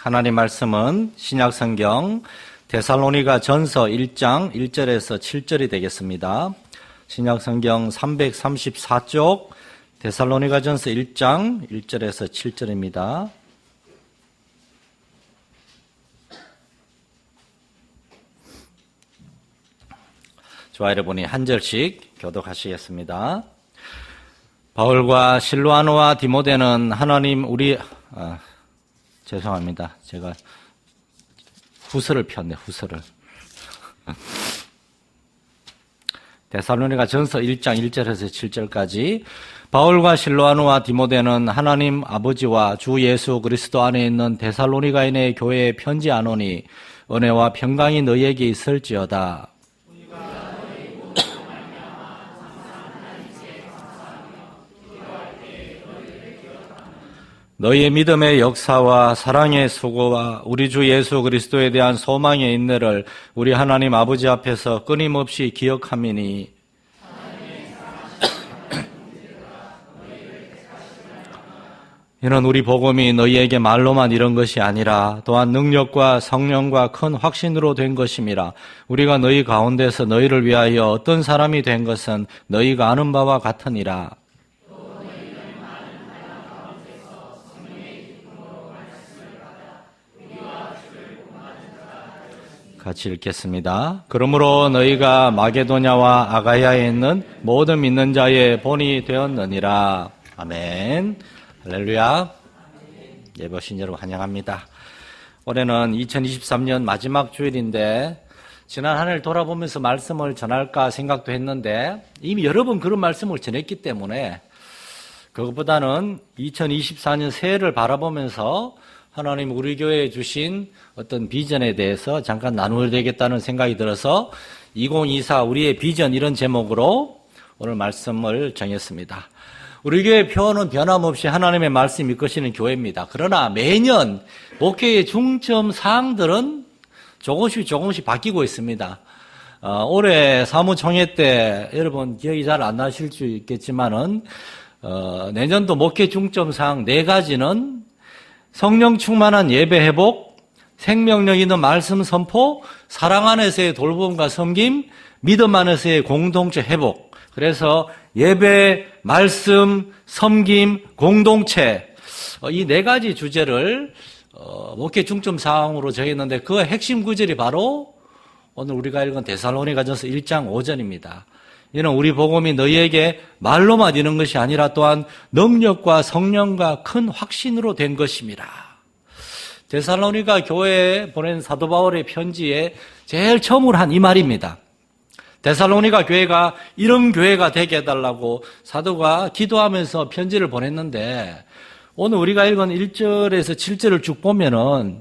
하나님 말씀은 신약성경 데살로니가 전서 1장 1절에서 7절이 되겠습니다. 신약성경 334쪽 데살로니가 전서 1장 1절에서 7절입니다. 좋아, 여러분이 한 절씩 교독하시겠습니다. 바울과 실로아노와 디모데는 하나님 죄송합니다. 제가 후서를 폈네, 후서를. 데살로니가 전서 1장 1절에서 7절까지 바울과 실로아노와 디모데는 하나님 아버지와 주 예수 그리스도 안에 있는 데살로니가인의 교회에 편지하노니 은혜와 평강이 너희에게 있을지어다. 너희의 믿음의 역사와 사랑의 수고와 우리 주 예수 그리스도에 대한 소망의 인내를 우리 하나님 아버지 앞에서 끊임없이 기억함이니 이는 우리 복음이 너희에게 말로만 이런 것이 아니라 또한 능력과 성령과 큰 확신으로 된 것임이라. 우리가 너희 가운데서 너희를 위하여 어떤 사람이 된 것은 너희가 아는 바와 같으니라. 같이 읽겠습니다. 그러므로 너희가 마게도냐와 아가야에 있는 모든 믿는 자의 본이 되었느니라. 아멘. 할렐루야. 예배신 여러분 환영합니다. 올해는 2023년 마지막 주일인데 지난 한 해를 돌아보면서 말씀을 전할까 생각도 했는데 이미 여러 번 그런 말씀을 전했기 때문에 그것보다는 2024년 새해를 바라보면서 하나님 우리 교회에 주신 어떤 비전에 대해서 잠깐 나누어야 되겠다는 생각이 들어서 2024 우리의 비전 이런 제목으로 오늘 말씀을 정했습니다. 우리 교회 표어는 변함없이 하나님의 말씀이 이끄시는 교회입니다. 그러나 매년 목회의 중점 사항들은 조금씩 바뀌고 있습니다. 올해 사무총회 때 여러분 기억이 잘 안 나실 수 있겠지만은 내년도 목회 중점 사항 4가지는 성령 충만한 예배 회복, 생명력 있는 말씀 선포, 사랑 안에서의 돌봄과 섬김, 믿음 안에서의 공동체 회복. 그래서 예배, 말씀, 섬김, 공동체 이 4가지 주제를 목회 중점 사항으로 정했는데 그 핵심 구절이 바로 오늘 우리가 읽은 데살로니가전서 1장 5절입니다. 이는 우리 복음이 너희에게 말로만 이는 것이 아니라 또한 능력과 성령과 큰 확신으로 된 것임이라. 데살로니가 교회에 보낸 사도 바울의 편지에 제일 처음으로 한 이 말입니다. 데살로니가 교회가 이런 교회가 되게 해달라고 사도가 기도하면서 편지를 보냈는데 오늘 우리가 읽은 1절에서 7절을 쭉 보면은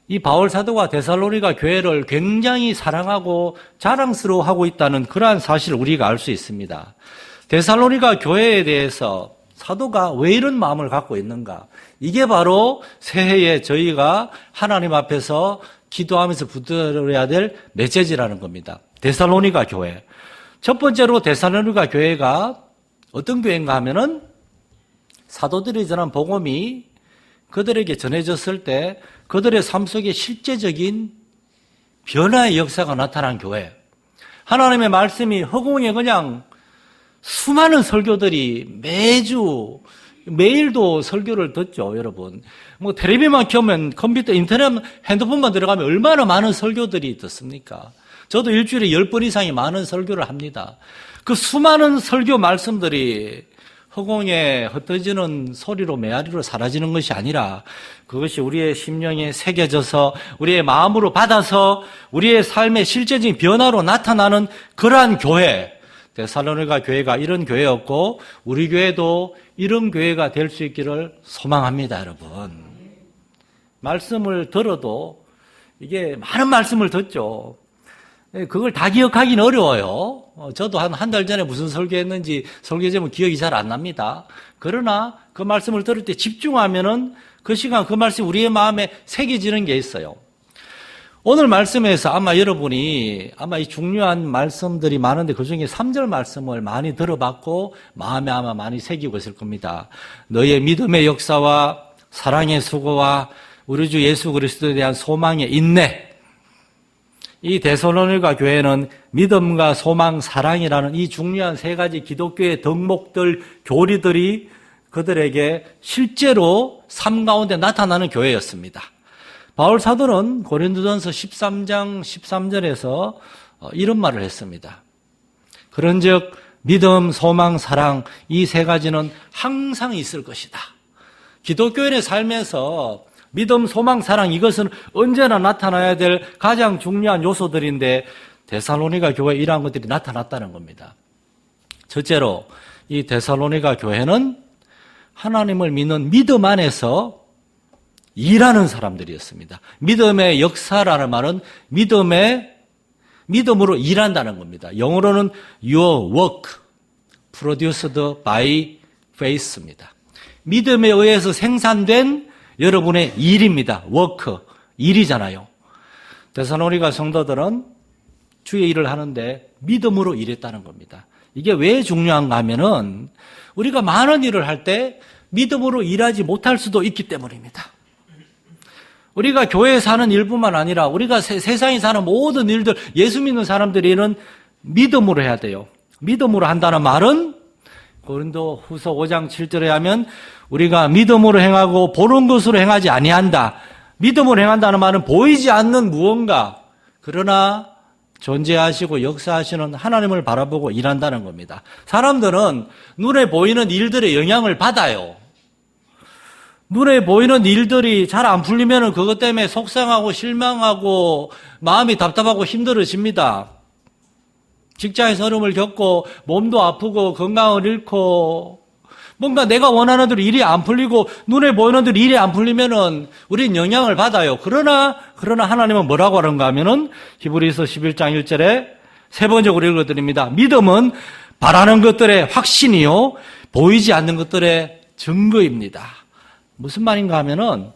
이 바울 사도가 데살로니가 교회를 굉장히 사랑하고 자랑스러워하고 있다는 그러한 사실을 우리가 알 수 있습니다. 데살로니가 교회에 대해서 사도가 왜 이런 마음을 갖고 있는가? 이게 바로 새해에 저희가 하나님 앞에서 기도하면서 붙들어야 될 메시지라는 겁니다. 데살로니가 교회. 첫 번째로 데살로니가 교회가 어떤 교회인가 하면은 사도들이 전한 복음이 그들에게 전해졌을 때 그들의 삶 속에 실제적인 변화의 역사가 나타난 교회. 하나님의 말씀이 허공에 그냥 수많은 설교들이 매일도 설교를 듣죠, 여러분. 뭐 텔레비만 켜면 컴퓨터, 인터넷, 핸드폰만 들어가면 얼마나 많은 설교들이 듣습니까? 저도 일주일에 10번 이상이 많은 설교를 합니다. 그 수많은 설교 말씀들이 허공에 흩어지는 소리로 메아리로 사라지는 것이 아니라 그것이 우리의 심령에 새겨져서 우리의 마음으로 받아서 우리의 삶의 실제적인 변화로 나타나는 그러한 교회. 데살로니가 교회가 이런 교회였고 우리 교회도 이런 교회가 될 수 있기를 소망합니다, 여러분. 말씀을 들어도 이게 많은 말씀을 듣죠. 그걸 다 기억하기는 어려워요. 저도 한 달 전에 무슨 설교했는지 설교 제목 기억이 잘 안 납니다. 그러나 그 말씀을 들을 때 집중하면은 그 시간 그 말씀이 우리의 마음에 새겨지는 게 있어요. 오늘 말씀에서 아마 여러분이 이 중요한 말씀들이 많은데 그중에 3절 말씀을 많이 들어봤고 마음에 아마 많이 새기고 있을 겁니다. 너의 믿음의 역사와 사랑의 수고와 우리 주 예수 그리스도에 대한 소망의 인내. 이 데살로니가 교회는 믿음과 소망, 사랑이라는 이 중요한 세 가지 기독교의 덕목들, 교리들이 그들에게 실제로 삶 가운데 나타나는 교회였습니다. 바울 사도는 고린도전서 13장 13절에서 이런 말을 했습니다. 그런즉 믿음, 소망, 사랑 이 세 가지는 항상 있을 것이다. 기독교인의 삶에서 믿음, 소망, 사랑 이것은 언제나 나타나야 될 가장 중요한 요소들인데 데살로니가 교회에 이러한 것들이 나타났다는 겁니다. 첫째로 이 데살로니가 교회는 하나님을 믿는 믿음 안에서 일하는 사람들이었습니다. 믿음의 역사라는 말은 믿음으로 일한다는 겁니다. 영어로는 your work, produced by faith입니다. 믿음에 의해서 생산된 여러분의 일입니다. work, 일이잖아요. 데살로니가 성도들은 주의 일을 하는데 믿음으로 일했다는 겁니다. 이게 왜 중요한가 하면은 우리가 많은 일을 할 때 믿음으로 일하지 못할 수도 있기 때문입니다. 우리가 교회에 사는 일뿐만 아니라 우리가 세상에 사는 모든 일들, 예수 믿는 사람들이 믿음으로 해야 돼요. 믿음으로 한다는 말은 고린도 후서 5장 7절에 하면 우리가 믿음으로 행하고 보는 것으로 행하지 아니한다. 믿음으로 행한다는 말은 보이지 않는 무언가, 그러나 존재하시고 역사하시는 하나님을 바라보고 일한다는 겁니다. 사람들은 눈에 보이는 일들의 영향을 받아요. 눈에 보이는 일들이 잘 안 풀리면 그것 때문에 속상하고 실망하고 마음이 답답하고 힘들어집니다. 직장에서 어려움을 겪고 몸도 아프고 건강을 잃고 뭔가 내가 원하는 대로 일이 안 풀리고 눈에 보이는 대로 일이 안 풀리면은 우리는 영향을 받아요. 그러나 하나님은 뭐라고 하는가 하면은 히브리서 11장 1절에 세 번역으로 읽어드립니다. 믿음은 바라는 것들의 확신이요 보이지 않는 것들의 증거입니다. 무슨 말인가 하면은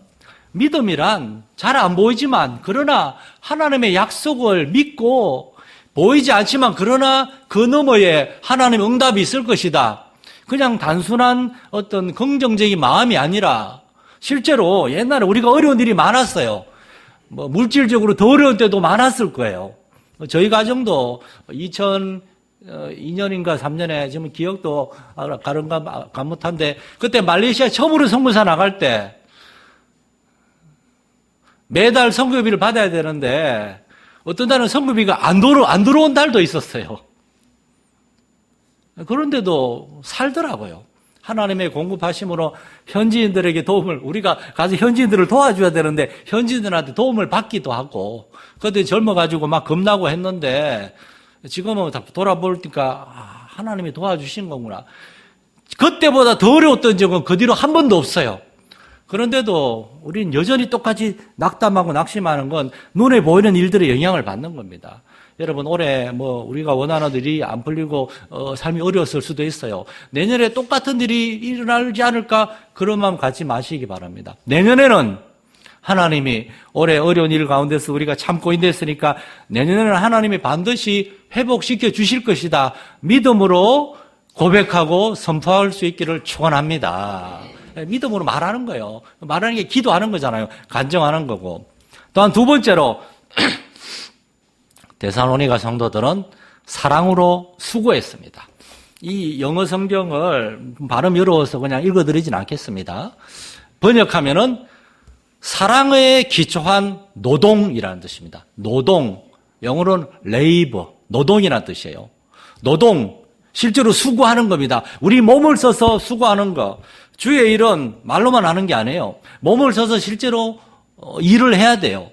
믿음이란 잘 안 보이지만 그러나 하나님의 약속을 믿고 보이지 않지만 그러나 그 너머에 하나님의 응답이 있을 것이다. 그냥 단순한 어떤 긍정적인 마음이 아니라 실제로 옛날에 우리가 어려운 일이 많았어요. 물질적으로 더 어려운 때도 많았을 거예요. 저희 가정도 2002년인가 3년에 지금 기억도 가뭇한데 그때 말레이시아 처음으로 선교사 나갈 때 매달 선교비를 받아야 되는데 어떤 달은 선교비가 안 들어온 달도 있었어요. 그런데도 살더라고요. 하나님의 공급하심으로 현지인들에게 도움을, 우리가 가서 현지인들을 도와줘야 되는데 현지인들한테 도움을 받기도 하고 그때 젊어가지고 막 겁나고 했는데 지금은 돌아보니까 하나님이 도와주신 거구나. 그때보다 더 어려웠던 적은 그 뒤로 한 번도 없어요. 그런데도 우리는 여전히 똑같이 낙담하고 낙심하는 건 눈에 보이는 일들의 영향을 받는 겁니다. 여러분 올해 우리가 원하는 일이 안 풀리고 삶이 어려웠을 수도 있어요. 내년에 똑같은 일이 일어나지 않을까 그런 마음 갖지 마시기 바랍니다. 내년에는 하나님이 올해 어려운 일 가운데서 우리가 참고 인내했으니까 내년에는 하나님이 반드시 회복시켜 주실 것이다. 믿음으로 고백하고 선포할 수 있기를 축원합니다. 믿음으로 말하는 거예요. 말하는 게 기도하는 거잖아요. 간증하는 거고. 또한 두 번째로 데살로니가 성도들은 사랑으로 수고했습니다. 이 영어 성경을 발음이 어려워서 그냥 읽어드리진 않겠습니다. 번역하면은 사랑에 기초한 노동이라는 뜻입니다. 노동, 영어로는 labor, 노동이라는 뜻이에요. 노동, 실제로 수고하는 겁니다. 우리 몸을 써서 수고하는 거. 주의 일은 말로만 하는 게 아니에요. 몸을 써서 실제로 일을 해야 돼요.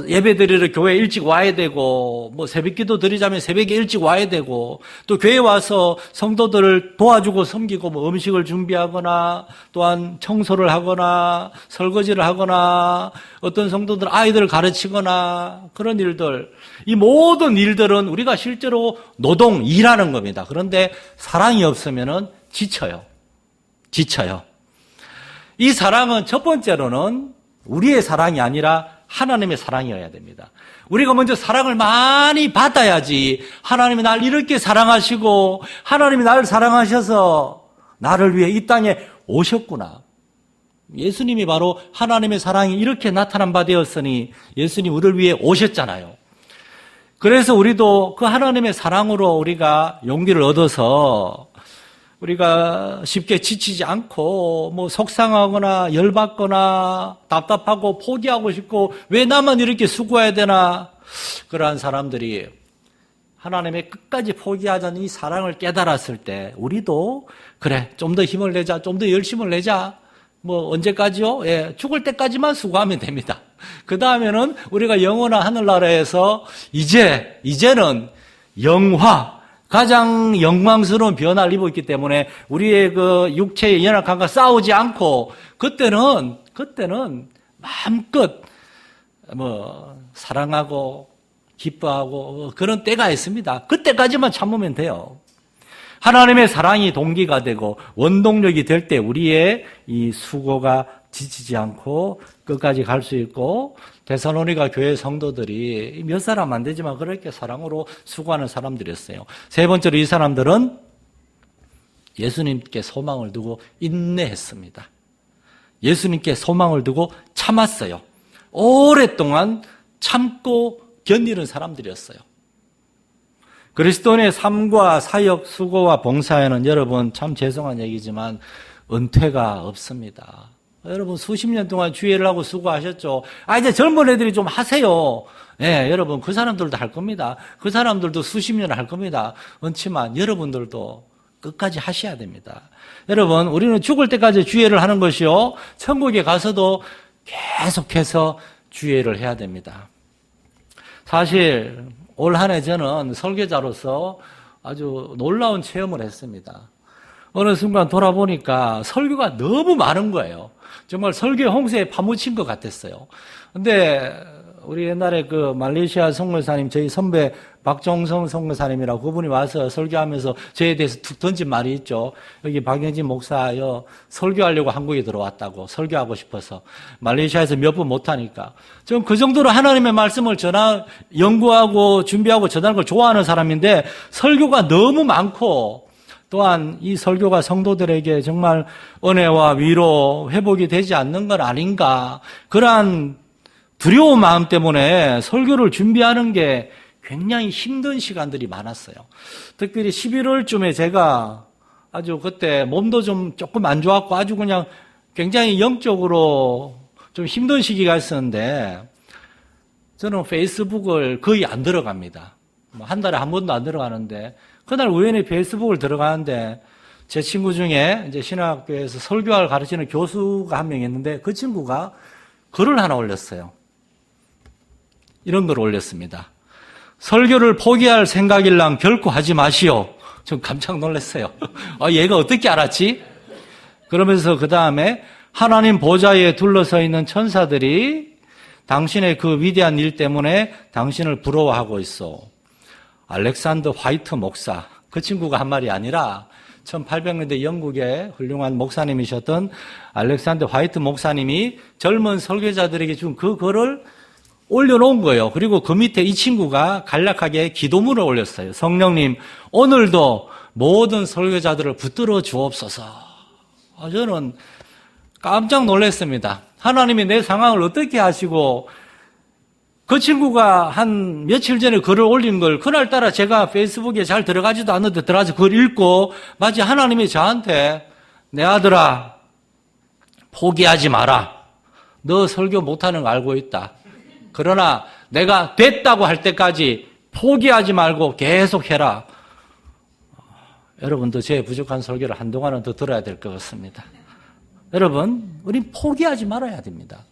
예배 드리러 교회 일찍 와야 되고, 새벽기도 드리자면 새벽에 일찍 와야 되고, 또 교회 와서 성도들을 도와주고 섬기고, 음식을 준비하거나, 또한 청소를 하거나, 설거지를 하거나, 어떤 성도들 아이들을 가르치거나, 그런 일들. 이 모든 일들은 우리가 실제로 노동, 일하는 겁니다. 그런데 사랑이 없으면은 지쳐요. 이 사랑은 첫 번째로는 우리의 사랑이 아니라 하나님의 사랑이어야 됩니다. 우리가 먼저 사랑을 많이 받아야지 하나님이 날 이렇게 사랑하시고 하나님이 나를 사랑하셔서 나를 위해 이 땅에 오셨구나. 예수님이 바로 하나님의 사랑이 이렇게 나타난 바 되었으니 예수님 우리를 위해 오셨잖아요. 그래서 우리도 그 하나님의 사랑으로 우리가 용기를 얻어서 우리가 쉽게 지치지 않고 속상하거나 열받거나 답답하고 포기하고 싶고 왜 나만 이렇게 수고해야 되나, 그러한 사람들이 하나님의 끝까지 포기하지 않는 이 사랑을 깨달았을 때 우리도 그래, 좀 더 힘을 내자, 좀 더 열심을 내자. 언제까지요? 죽을 때까지만 수고하면 됩니다. 그 다음에는 우리가 영원한 하늘나라에서 이제는 영화, 가장 영광스러운 변화를 입고 있기 때문에 우리의 그 육체의 연약함과 싸우지 않고 그때는 마음껏 사랑하고 기뻐하고 그런 때가 있습니다. 그때까지만 참으면 돼요. 하나님의 사랑이 동기가 되고 원동력이 될 때 우리의 이 수고가 지치지 않고 끝까지 갈 수 있고, 데살로니가 교회 성도들이 몇 사람 안 되지만 그렇게 사랑으로 수고하는 사람들이었어요. 세 번째로 이 사람들은 예수님께 소망을 두고 인내했습니다. 예수님께 소망을 두고 참았어요. 오랫동안 참고 견디는 사람들이었어요. 그리스도인의 삶과 사역, 수고와 봉사에는 여러분 참 죄송한 얘기지만 은퇴가 없습니다. 여러분 수십 년 동안 주일을 하고 수고하셨죠. 이제 젊은 애들이 좀 하세요. 여러분 그 사람들도 할 겁니다. 그 사람들도 수십 년을 할 겁니다. 그렇지만 여러분들도 끝까지 하셔야 됩니다. 여러분 우리는 죽을 때까지 주일을 하는 것이요, 천국에 가서도 계속해서 주일을 해야 됩니다. 사실 올 한 해 저는 설교자로서 아주 놀라운 체험을 했습니다. 어느 순간 돌아보니까 설교가 너무 많은 거예요. 정말 설교 홍수에 파묻힌 것 같았어요. 근데 우리 옛날에 그 말레이시아 선교사님, 저희 선배 박종성 선교사님이라고 그분이 와서 설교하면서 저에 대해서 툭 던진 말이 있죠. 여기 박영진 목사요, 설교하려고 한국에 들어왔다고, 설교하고 싶어서. 말레이시아에서 몇 번 못하니까. 좀 그 정도로 하나님의 말씀을 연구하고 준비하고 전하는 걸 좋아하는 사람인데 설교가 너무 많고, 또한 이 설교가 성도들에게 정말 은혜와 위로, 회복이 되지 않는 건 아닌가, 그러한 두려운 마음 때문에 설교를 준비하는 게 굉장히 힘든 시간들이 많았어요. 특별히 11월쯤에 제가 아주 그때 몸도 조금 안 좋았고 아주 그냥 굉장히 영적으로 좀 힘든 시기가 있었는데, 저는 페이스북을 거의 안 들어갑니다. 한 달에 한 번도 안 들어가는데, 그날 우연히 페이스북을 들어가는데 제 친구 중에 이제 신학교에서 설교를 가르치는 교수가 한 명 있는데 그 친구가 글을 하나 올렸어요. 이런 걸 올렸습니다. 설교를 포기할 생각일랑 결코 하지 마시오. 좀 깜짝 놀랐어요. 얘가 어떻게 알았지? 그러면서 그 다음에 하나님 보좌에 둘러서 있는 천사들이 당신의 그 위대한 일 때문에 당신을 부러워하고 있어. 알렉산더 화이트 목사, 그 친구가 한 말이 아니라 1800년대 영국의 훌륭한 목사님이셨던 알렉산더 화이트 목사님이 젊은 설교자들에게 준 그 글을 올려놓은 거예요. 그리고 그 밑에 이 친구가 간략하게 기도문을 올렸어요. 성령님, 오늘도 모든 설교자들을 붙들어 주옵소서. 저는 깜짝 놀랐습니다. 하나님이 내 상황을 어떻게 하시고, 그 친구가 한 며칠 전에 글을 올린 걸 그날따라 제가 페이스북에 잘 들어가지도 않는데 들어가서 글 읽고, 마치 하나님이 저한테 내 아들아 포기하지 마라. 너 설교 못하는 거 알고 있다. 그러나 내가 됐다고 할 때까지 포기하지 말고 계속 해라. 여러분도 제 부족한 설교를 한동안은 더 들어야 될 것 같습니다. 여러분, 우린 포기하지 말아야 됩니다.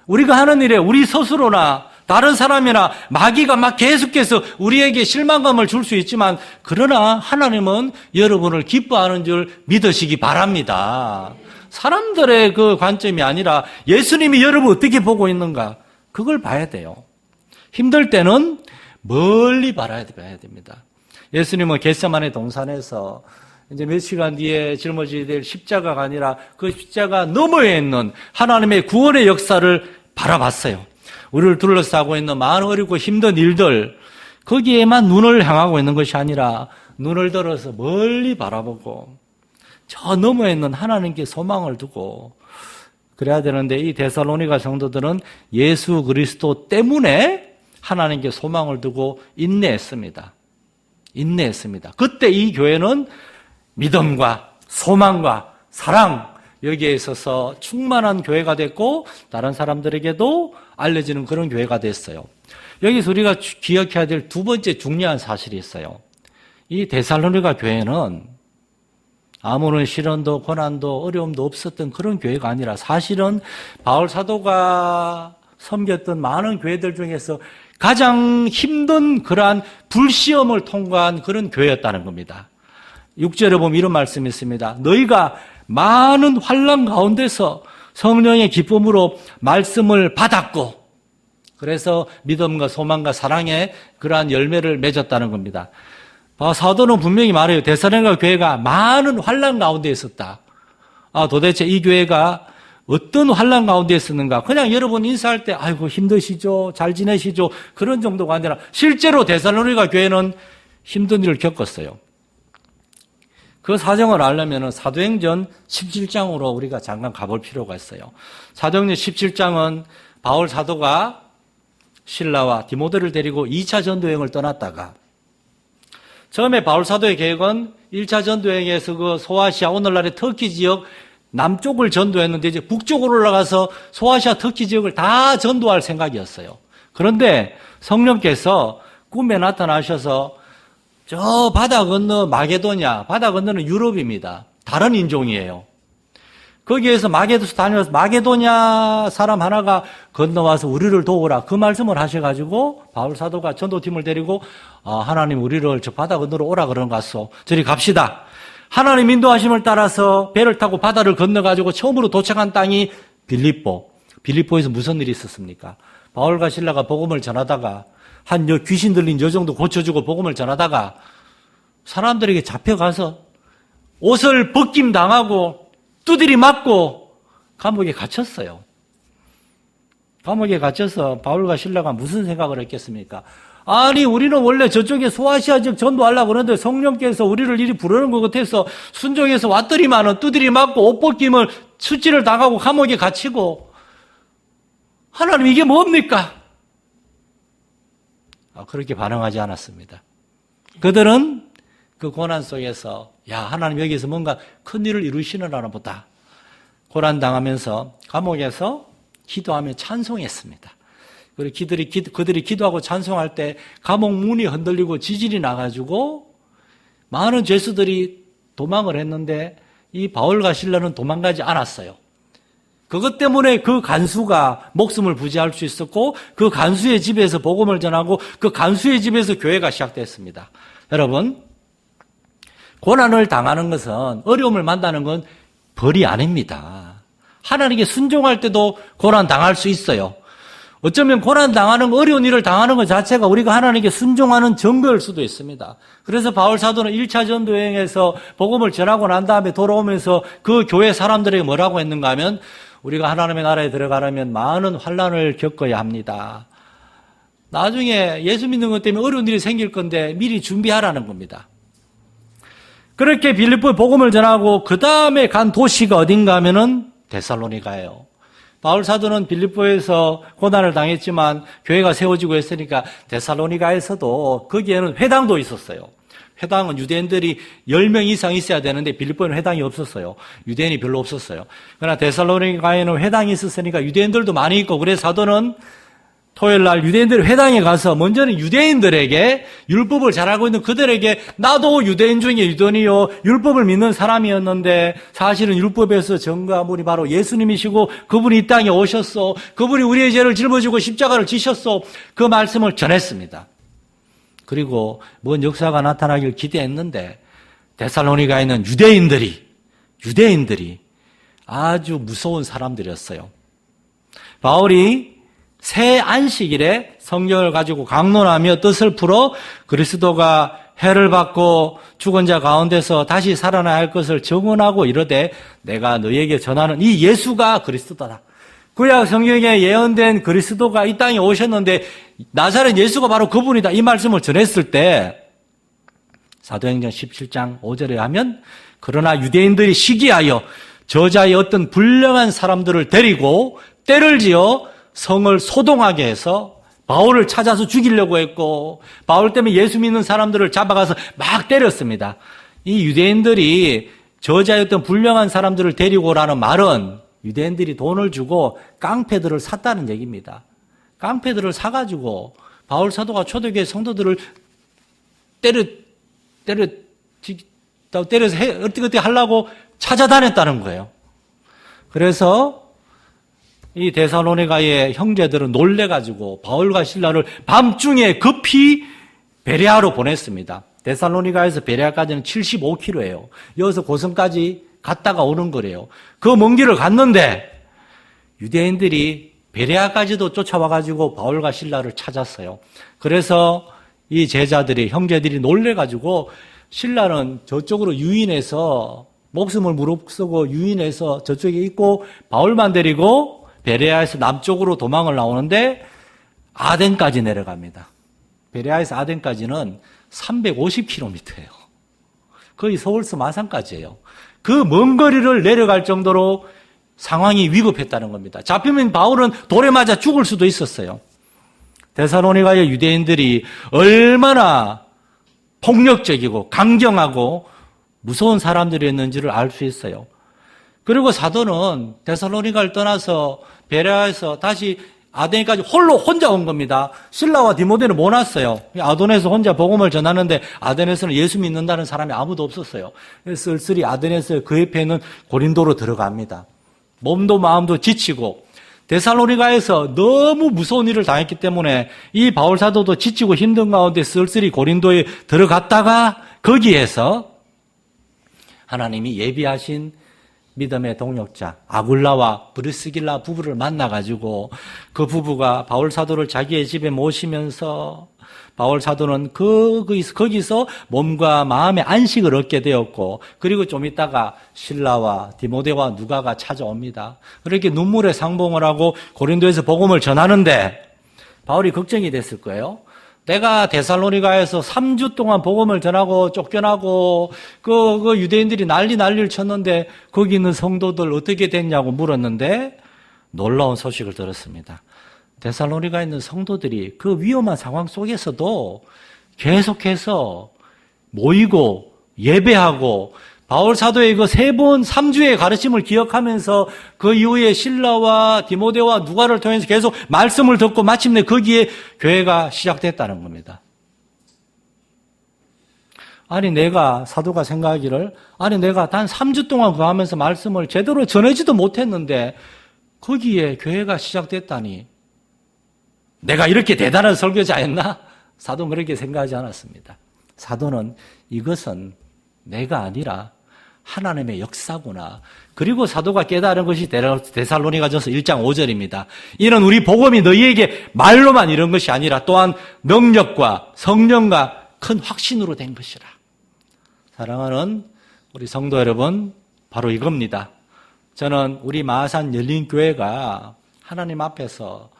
우리가 하는 일에 우리 스스로나 다른 사람이나 마귀가 막 계속해서 우리에게 실망감을 줄 수 있지만, 그러나 하나님은 여러분을 기뻐하는 줄 믿으시기 바랍니다. 사람들의 그 관점이 아니라 예수님이 여러분 어떻게 보고 있는가, 그걸 봐야 돼요. 힘들 때는 멀리 바라야 됩니다. 예수님은 겟세마네 동산에서 이제 몇 시간 뒤에 짊어지게 될 십자가가 아니라 그 십자가 너머에 있는 하나님의 구원의 역사를 바라봤어요. 우리를 둘러싸고 있는 많은 어렵고 힘든 일들, 거기에만 눈을 향하고 있는 것이 아니라 눈을 들어서 멀리 바라보고 저 너머에 있는 하나님께 소망을 두고 그래야 되는데 이 데살로니가 성도들은 예수 그리스도 때문에 하나님께 소망을 두고 인내했습니다. 그때 이 교회는 믿음과 소망과 사랑, 여기에 있어서 충만한 교회가 됐고 다른 사람들에게도 알려지는 그런 교회가 됐어요. 여기서 우리가 기억해야 될 두 번째 중요한 사실이 있어요. 이 데살로니가 교회는 아무런 시련도 고난도 어려움도 없었던 그런 교회가 아니라 사실은 바울 사도가 섬겼던 많은 교회들 중에서 가장 힘든 그러한 불시험을 통과한 그런 교회였다는 겁니다. 6절에 보면 이런 말씀이 있습니다. 너희가 많은 환난 가운데서 성령의 기쁨으로 말씀을 받았고, 그래서 믿음과 소망과 사랑의 그러한 열매를 맺었다는 겁니다. 사도는 분명히 말해요. 데살로니가 교회가 많은 환난 가운데 있었다. 도대체 이 교회가 어떤 환난 가운데 있었는가? 그냥 여러분 인사할 때 아이고 힘드시죠? 잘 지내시죠? 그런 정도가 아니라 실제로 데살로니가 교회는 힘든 일을 겪었어요. 그 사정을 알려면 사도행전 17장으로 우리가 잠깐 가볼 필요가 있어요. 사도행전 17장은 바울 사도가 실라와 디모데를 데리고 2차 전도여행을 떠났다가 처음에 바울 사도의 계획은 1차 전도여행에서 그 소아시아 오늘날의 터키 지역 남쪽을 전도했는데 이제 북쪽으로 올라가서 소아시아 터키 지역을 다 전도할 생각이었어요. 그런데 성령께서 꿈에 나타나셔서 저 바다 건너 마게도냐, 바다 건너는 유럽입니다. 다른 인종이에요. 거기에서 마게도스 다녀서 마게도냐 사람 하나가 건너와서 우리를 도우라 그 말씀을 하셔가지고 바울 사도가 전도팀을 데리고 하나님 우리를 저 바다 건너로 오라 그러는 것 같소. 저리 갑시다. 하나님 인도하심을 따라서 배를 타고 바다를 건너가지고 처음으로 도착한 땅이 빌립보에서 무슨 일이 있었습니까? 바울과 실라가 복음을 전하다가 한 귀신 들린 여 정도 고쳐주고 복음을 전하다가 사람들에게 잡혀가서 옷을 벗김 당하고 두드리 맞고 감옥에 갇혔어요. 감옥에 갇혀서 바울과 실라가 무슨 생각을 했겠습니까? 아니 우리는 원래 저쪽에 소아시아 지역 전도하려고 그러는데 성령께서 우리를 이리 부르는 것 같아서 순종해서 왔더니만은 두드리 맞고 옷 벗김을 수치를 당하고 감옥에 갇히고 하나님 이게 뭡니까? 그렇게 반응하지 않았습니다. 그들은 그 고난 속에서 하나님 여기서 뭔가 큰일을 이루시느라나 보다. 고난당하면서 감옥에서 기도하며 찬송했습니다. 그리고 그들이 기도하고 찬송할 때 감옥 문이 흔들리고 지진이 나가지고 많은 죄수들이 도망을 했는데 이 바울과 실라는 도망가지 않았어요. 그것 때문에 그 간수가 목숨을 부지할 수 있었고 그 간수의 집에서 복음을 전하고 그 간수의 집에서 교회가 시작됐습니다. 여러분, 고난을 당하는 것은 어려움을 만나는 건 벌이 아닙니다. 하나님께 순종할 때도 고난 당할 수 있어요. 어쩌면 고난 당하는 어려운 일을 당하는 것 자체가 우리가 하나님께 순종하는 증거일 수도 있습니다. 그래서 바울 사도는 1차 전도 여행에서 복음을 전하고 난 다음에 돌아오면서 그 교회 사람들에게 뭐라고 했는가 하면 우리가 하나님의 나라에 들어가려면 많은 환난을 겪어야 합니다. 나중에 예수 믿는 것 때문에 어려운 일이 생길 건데 미리 준비하라는 겁니다. 그렇게 빌립보에 복음을 전하고 그 다음에 간 도시가 어딘가 하면은 데살로니가예요. 바울 사도는 빌립보에서 고난을 당했지만 교회가 세워지고 했으니까 데살로니가에서도 거기에는 회당도 있었어요. 회당은 유대인들이 10명 이상 있어야 되는데 빌립보에는 회당이 없었어요. 유대인이 별로 없었어요. 그러나 데살로니가에는 회당이 있었으니까 유대인들도 많이 있고 그래서 사도는 토요일 날 유대인들 회당에 가서 먼저는 유대인들에게 율법을 잘 알고 있는 그들에게 나도 유대인 중에 유대인이요 율법을 믿는 사람이었는데 사실은 율법에서 전가물이 바로 예수님이시고 그분이 이 땅에 오셨어. 그분이 우리의 죄를 짊어지고 십자가를 지셨어. 그 말씀을 전했습니다. 그리고 뭔 역사가 나타나길 기대했는데 데살로니가에 있는 유대인들이 아주 무서운 사람들이었어요. 바울이 새 안식일에 성경을 가지고 강론하며 뜻을 풀어 그리스도가 해를 받고 죽은 자 가운데서 다시 살아나야 할 것을 증언하고 이르되 내가 너희에게 전하는 이 예수가 그리스도다. 구약 성경에 예언된 그리스도가 이 땅에 오셨는데 나사렛 예수가 바로 그분이다. 이 말씀을 전했을 때 사도행전 17장 5절에 하면 그러나 유대인들이 시기하여 저자의 어떤 불량한 사람들을 데리고 때를 지어 성을 소동하게 해서 바울을 찾아서 죽이려고 했고, 바울 때문에 예수 믿는 사람들을 잡아가서 막 때렸습니다. 이 유대인들이 저자의 어떤 불량한 사람들을 데리고 오라는 말은 유대인들이 돈을 주고 깡패들을 샀다는 얘기입니다. 깡패들을 사가지고 바울 사도가 초대교회 성도들을 때려서 어떻게 하려고 찾아다녔다는 거예요. 그래서 이 데살로니가의 형제들은 놀래가지고 바울과 실라를 밤중에 급히 베레아로 보냈습니다. 데살로니가에서 베레아까지는 75km예요. 여기서 고성까지 갔다가 오는 거래요. 그 먼 길을 갔는데 유대인들이 베레아까지도 쫓아와가지고 바울과 실라를 찾았어요. 그래서 이 제자들이, 형제들이 놀래가지고 실라는 저쪽으로 유인해서 목숨을 무릅쓰고 유인해서 저쪽에 있고 바울만 데리고 베레아에서 남쪽으로 도망을 나오는데 아덴까지 내려갑니다. 베레아에서 아덴까지는 350km예요. 거의 서울서 마산까지예요. 그 먼 거리를 내려갈 정도로 상황이 위급했다는 겁니다. 잡히면 바울은 돌에 맞아 죽을 수도 있었어요. 데살로니가의 유대인들이 얼마나 폭력적이고 강경하고 무서운 사람들이었는지를 알 수 있어요. 그리고 사도는 데살로니가를 떠나서 베레아에서 다시 아덴까지 혼자 온 겁니다. 실라와 디모데는 못 왔어요. 아덴에서 혼자 복음을 전하는데 아덴에서는 예수 믿는다는 사람이 아무도 없었어요. 그래서 쓸쓸히 아덴에서 그 옆에 있는 고린도로 들어갑니다. 몸도 마음도 지치고 데살로니가에서 너무 무서운 일을 당했기 때문에 이 바울 사도도 지치고 힘든 가운데 쓸쓸히 고린도에 들어갔다가 거기에서 하나님이 예비하신 믿음의 동역자 아굴라와 브리스길라 부부를 만나가지고 그 부부가 바울 사도를 자기의 집에 모시면서 바울 사도는 거기서 몸과 마음의 안식을 얻게 되었고, 그리고 좀 있다가 실라와 디모데와 누가가 찾아옵니다. 그렇게 눈물의 상봉을 하고 고린도에서 복음을 전하는데 바울이 걱정이 됐을 거예요. 내가 데살로니가에서 3주 동안 복음을 전하고 쫓겨나고 그 유대인들이 난리를 쳤는데 거기 있는 성도들 어떻게 됐냐고 물었는데 놀라운 소식을 들었습니다. 데살로니가에 있는 성도들이 그 위험한 상황 속에서도 계속해서 모이고 예배하고 바울 사도의 그 3주의 가르침을 기억하면서 그 이후에 실라와 디모데와 누가를 통해서 계속 말씀을 듣고 마침내 거기에 교회가 시작됐다는 겁니다. 아니 내가 사도가 생각하기를 내가 단 3주 동안 그거 하면서 말씀을 제대로 전하지도 못했는데 거기에 교회가 시작됐다니 내가 이렇게 대단한 설교자였나? 사도는 그렇게 생각하지 않았습니다. 사도는 이것은 내가 아니라 하나님의 역사구나. 그리고 사도가 깨달은 것이 데살로니가전서 1장 5절입니다. 이는 우리 복음이 너희에게 말로만 이런 것이 아니라 또한 능력과 성령과 큰 확신으로 된 것이라. 사랑하는 우리 성도 여러분, 바로 이겁니다. 저는 우리 마산 열린교회가 하나님 앞에서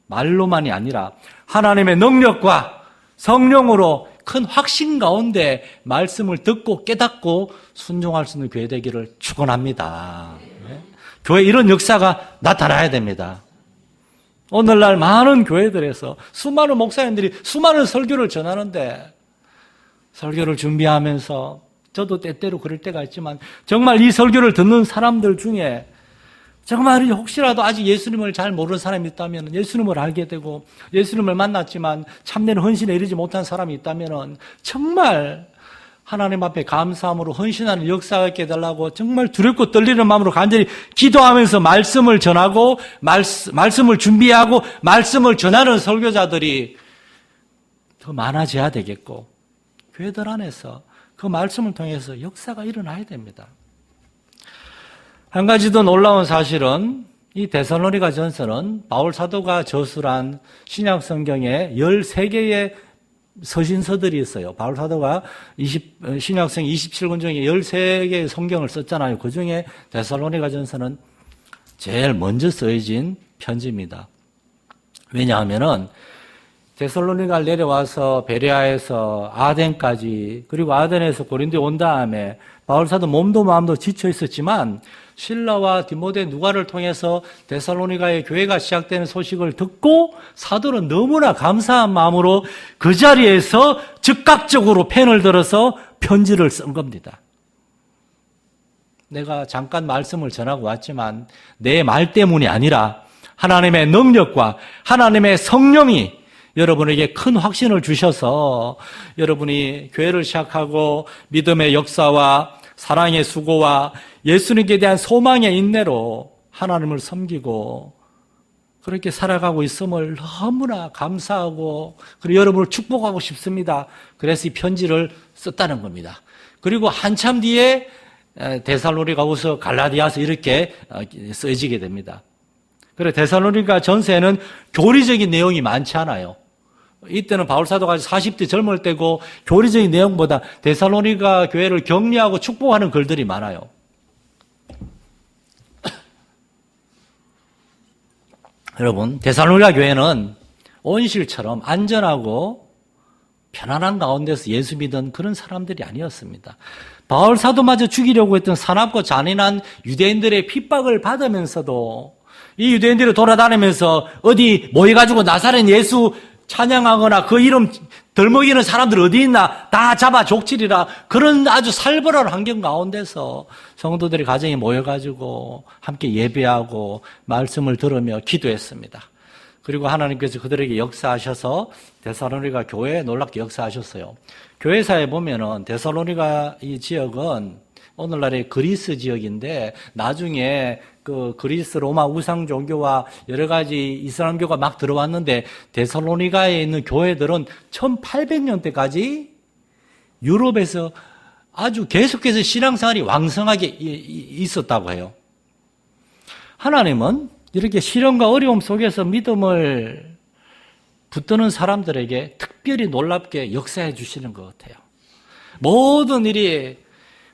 말로만이 아니라 하나님의 능력과 성령으로 큰 확신 가운데 말씀을 듣고 깨닫고 순종할 수 있는 교회 되기를 축원합니다. 교회 이런 역사가 나타나야 됩니다. 오늘날 많은 교회들에서 수많은 목사님들이 수많은 설교를 전하는데 설교를 준비하면서 저도 때때로 그럴 때가 있지만 정말 이 설교를 듣는 사람들 중에 정말 혹시라도 아직 예수님을 잘 모르는 사람이 있다면 예수님을 알게 되고 예수님을 만났지만 참된 헌신에 이르지 못한 사람이 있다면 정말 하나님 앞에 감사함으로 헌신하는 역사가 있게 해달라고 정말 두렵고 떨리는 마음으로 간절히 기도하면서 말씀을 전하고 말씀을 준비하고 말씀을 전하는 설교자들이 더 많아져야 되겠고 교회들 안에서 그 말씀을 통해서 역사가 일어나야 됩니다. 한 가지 더 놀라운 사실은 이 데살로니가 전서는 바울 사도가 저술한 신약 성경에 13개의 서신서들이 있어요. 바울 사도가 신약성 27권 중에 13개의 성경을 썼잖아요. 그 중에 데살로니가 전서는 제일 먼저 쓰여진 편지입니다. 왜냐하면은 데살로니가를 내려와서 베레아에서 아덴까지, 그리고 아덴에서 고린도에 온 다음에 바울사도 몸도 마음도 지쳐 있었지만 실라와 디모데 누가를 통해서 데살로니가의 교회가 시작되는 소식을 듣고 사도는 너무나 감사한 마음으로 그 자리에서 즉각적으로 펜을 들어서 편지를 쓴 겁니다. 내가 잠깐 말씀을 전하고 왔지만 내 말 때문이 아니라 하나님의 능력과 하나님의 성령이 여러분에게 큰 확신을 주셔서 여러분이 교회를 시작하고 믿음의 역사와 사랑의 수고와 예수님께 대한 소망의 인내로 하나님을 섬기고 그렇게 살아가고 있음을 너무나 감사하고 그리고 여러분을 축복하고 싶습니다. 그래서 이 편지를 썼다는 겁니다. 그리고 한참 뒤에 데살로니가후서, 갈라디아서 이렇게 써지게 됩니다. 그래 데살로니가 전서에는 교리적인 내용이 많지 않아요. 이때는 바울사도가 40대 젊을 때고 교리적인 내용보다 데살로니가 교회를 격려하고 축복하는 글들이 많아요. 여러분, 데살로니가 교회는 온실처럼 안전하고 편안한 가운데서 예수 믿은 그런 사람들이 아니었습니다. 바울사도마저 죽이려고 했던 사납고 잔인한 유대인들의 핍박을 받으면서도 이 유대인들이 돌아다니면서 어디 모여가지고 나사렛 예수 찬양하거나 그 이름 덜먹이는 사람들 어디 있나 다 잡아 족치리라 그런 아주 살벌한 환경 가운데서 성도들이 가정에 모여가지고 함께 예배하고 말씀을 들으며 기도했습니다. 그리고 하나님께서 그들에게 역사하셔서 데살로니가 교회에 놀랍게 역사하셨어요. 교회사에 보면은 데살로니가 이 지역은 오늘날의 그리스 지역인데 나중에 그 그리스 로마 우상 종교와 여러 가지 이슬람교가 막 들어왔는데 데살로니가에 있는 교회들은 1800년대까지 유럽에서 아주 계속해서 신앙생활이 왕성하게 있었다고 해요. 하나님은 이렇게 시련과 어려움 속에서 믿음을 붙드는 사람들에게 특별히 놀랍게 역사해 주시는 것 같아요. 모든 일이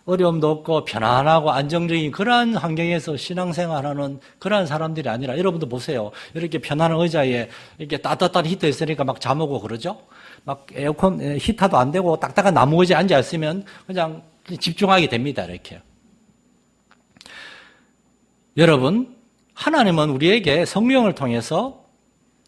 어려움도 없고 편안하고 안정적인 그러한 환경에서 신앙생활하는 그러한 사람들이 아니라 여러분도 보세요. 이렇게 편안한 의자에 이렇게 따뜻한 히터 있으니까 막 잠오고 그러죠. 막 에어컨 히터도 안 되고 딱딱한 나무 의자에 앉아 있으면 그냥 집중하게 됩니다. 이렇게. 여러분, 하나님은 우리에게 성령을 통해서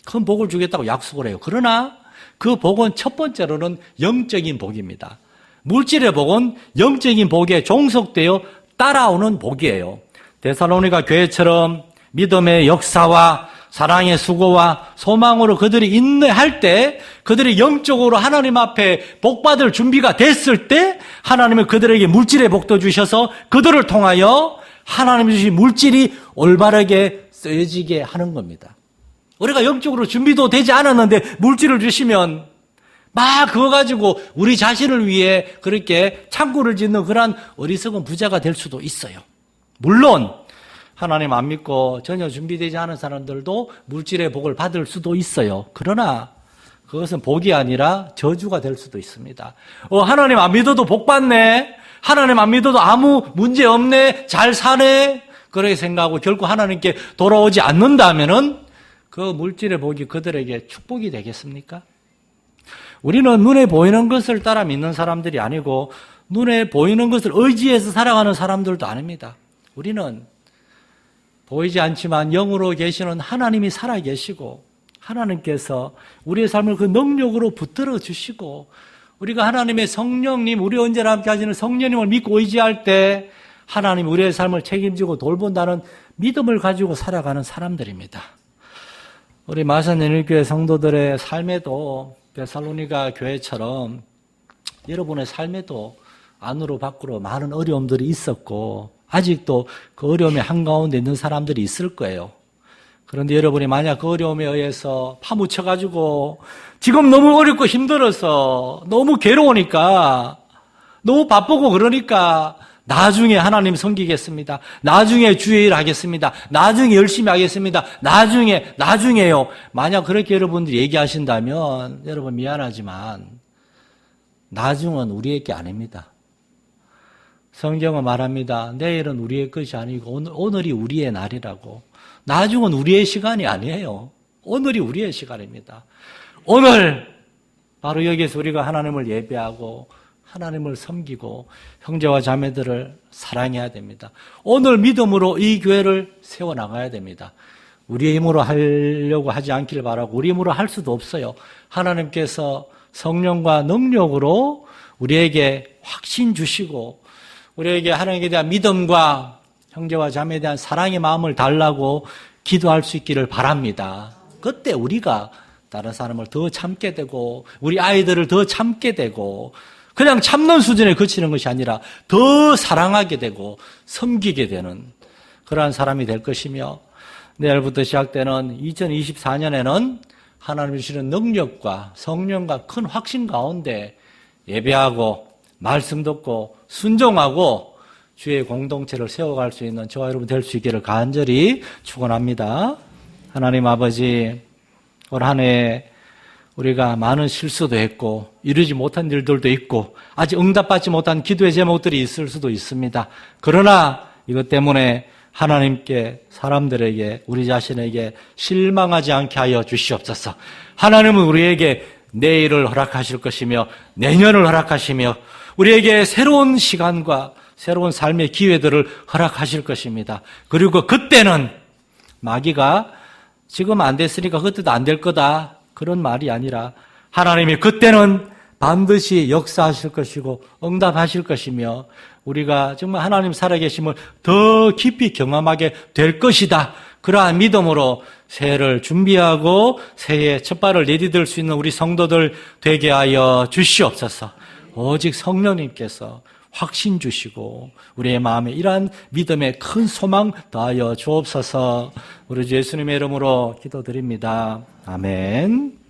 큰 복을 주겠다고 약속을 해요. 그러나 그 복은 첫 번째로는 영적인 복입니다. 물질의 복은 영적인 복에 종속되어 따라오는 복이에요. 데살로니가 교회처럼 믿음의 역사와 사랑의 수고와 소망으로 그들이 인내할 때 그들이 영적으로 하나님 앞에 복받을 준비가 됐을 때 하나님은 그들에게 물질의 복도 주셔서 그들을 통하여 하나님이 주신 물질이 올바르게 쓰여지게 하는 겁니다. 우리가 영적으로 준비도 되지 않았는데 물질을 주시면 막 그거 가지고 우리 자신을 위해 그렇게 창고를 짓는 그런 어리석은 부자가 될 수도 있어요. 물론 하나님 안 믿고 전혀 준비되지 않은 사람들도 물질의 복을 받을 수도 있어요. 그러나 그것은 복이 아니라 저주가 될 수도 있습니다. 하나님 안 믿어도 복 받네. 하나님 안 믿어도 아무 문제 없네. 잘 사네. 그렇게 생각하고 결국 하나님께 돌아오지 않는다면은 그 물질의 복이 그들에게 축복이 되겠습니까? 우리는 눈에 보이는 것을 따라 믿는 사람들이 아니고 눈에 보이는 것을 의지해서 살아가는 사람들도 아닙니다. 우리는 보이지 않지만 영으로 계시는 하나님이 살아계시고 하나님께서 우리의 삶을 그 능력으로 붙들어 주시고 우리가 하나님의 성령님, 우리 언제나 함께 하시는 성령님을 믿고 의지할 때 하나님 우리의 삶을 책임지고 돌본다는 믿음을 가지고 살아가는 사람들입니다. 우리 마산연일교회 성도들의 삶에도 데살로니가 교회처럼 여러분의 삶에도 안으로 밖으로 많은 어려움들이 있었고 아직도 그 어려움의 한가운데 있는 사람들이 있을 거예요. 그런데 여러분이 만약 그 어려움에 의해서 파묻혀가지고 지금 너무 어렵고 힘들어서 너무 괴로우니까 너무 바쁘고 그러니까 나중에 하나님 섬기겠습니다. 나중에 주의 일 하겠습니다. 나중에 열심히 하겠습니다. 나중에요. 만약 그렇게 여러분들이 얘기하신다면 여러분 미안하지만 나중은 우리의 게 아닙니다. 성경은 말합니다. 내일은 우리의 것이 아니고 오늘이 우리의 날이라고. 나중은 우리의 시간이 아니에요. 오늘이 우리의 시간입니다. 오늘 바로 여기서 우리가 하나님을 예배하고 하나님을 섬기고 형제와 자매들을 사랑해야 됩니다. 오늘 믿음으로 이 교회를 세워나가야 됩니다. 우리의 힘으로 하려고 하지 않기를 바라고 우리 힘으로 할 수도 없어요. 하나님께서 성령과 능력으로 우리에게 확신 주시고 우리에게 하나님에 대한 믿음과 형제와 자매에 대한 사랑의 마음을 달라고 기도할 수 있기를 바랍니다. 그때 우리가 다른 사람을 더 참게 되고 우리 아이들을 더 참게 되고 그냥 참는 수준에 그치는 것이 아니라 더 사랑하게 되고 섬기게 되는 그러한 사람이 될 것이며 내일부터 시작되는 2024년에는 하나님이 주시는 능력과 성령과 큰 확신 가운데 예배하고 말씀 듣고 순종하고 주의 공동체를 세워갈 수 있는 저와 여러분 될 수 있기를 간절히 축원합니다. 하나님 아버지, 올 한 해 우리가 많은 실수도 했고 이루지 못한 일들도 있고 아직 응답받지 못한 기도의 제목들이 있을 수도 있습니다. 그러나 이것 때문에 하나님께 사람들에게 우리 자신에게 실망하지 않게 하여 주시옵소서. 하나님은 우리에게 내일을 허락하실 것이며 내년을 허락하시며 우리에게 새로운 시간과 새로운 삶의 기회들을 허락하실 것입니다. 그리고 그때는 마귀가 지금 안 됐으니까 그때도 안 될 거다 그런 말이 아니라 하나님이 그때는 반드시 역사하실 것이고 응답하실 것이며 우리가 정말 하나님 살아계심을 더 깊이 경험하게 될 것이다. 그러한 믿음으로 새해를 준비하고 새해에 첫 발을 내디딜 수 있는 우리 성도들 되게 하여 주시옵소서. 오직 성령님께서 확신 주시고 우리의 마음에 이러한 믿음의 큰 소망 더하여 주옵소서. 우리 주 예수님의 이름으로 기도드립니다. 아멘.